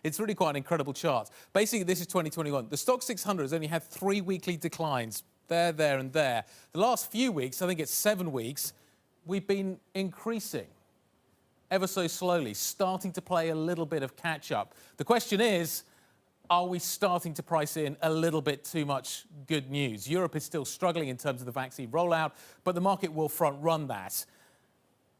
It's really quite an incredible chart. Basically, this is 2021. The stock 600 has only had 3 weekly declines. There, and there. The last few weeks, I think it's 7 weeks, we've been increasing ever so slowly, starting to play a little bit of catch-up. The question is, are we starting to price in a little bit too much good news? Europe is still struggling in terms of the vaccine rollout, but the market will front-run that.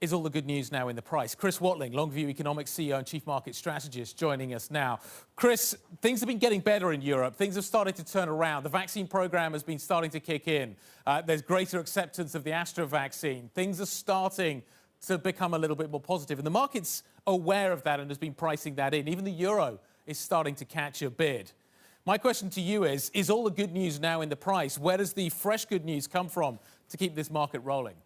Is all the good news now in the price? Chris Watling, Longview Economics CEO and Chief Market Strategist, joining us now. Chris, things have been getting better in Europe. Things have started to turn around. The vaccine program has been starting to kick in. There's greater acceptance of the Astra vaccine. Things are starting to become a little bit more positive. And the market's aware of that and has been pricing that in. Even the euro is starting to catch a bid. My question to you is all the good news now in the price? Where does the fresh good news come from to keep this market rolling?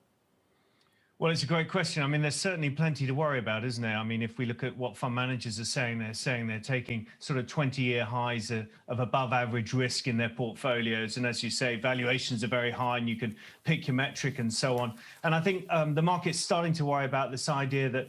Well, it's a great question. I mean, there's certainly plenty to worry about, isn't there? I mean, if we look at what fund managers are saying they're taking sort of 20-year highs of above average risk in their portfolios. And as you say, valuations are very high and you can pick your metric and so on. And I think the market's starting to worry about this idea that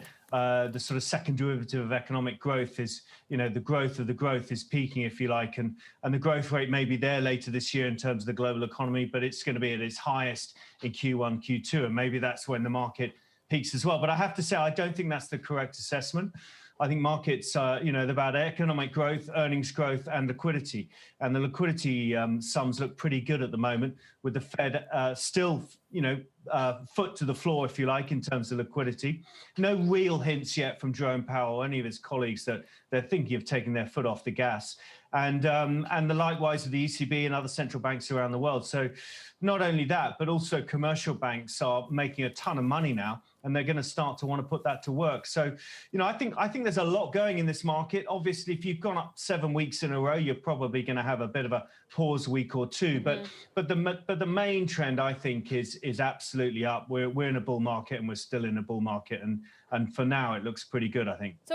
the sort of second derivative of economic growth is, the growth of the growth is peaking, if you like, and the growth rate may be there later this year in terms of the global economy, but it's going to be at its highest in Q1, Q2, and maybe that's when the market peaks as well. But I have to say, I don't think that's the correct assessment. I think markets, they're about economic growth, earnings growth, and liquidity. And the liquidity sums look pretty good at the moment, with the Fed still, foot to the floor, if you like, in terms of liquidity. No real hints yet from Jerome Powell or any of his colleagues that they're thinking of taking their foot off the gas. And the likewise of the ECB and other central banks around the world. So not only that, but also commercial banks are making a ton of money now, and they're going to start to want to put that to work. So, I think there's a lot going in this market. Obviously, if you've gone up 7 weeks in a row, you're probably going to have a bit of a pause week or two. But the main trend, I think, is absolutely up. We're in a bull market, and we're still in a bull market, and for now, it looks pretty good, I think.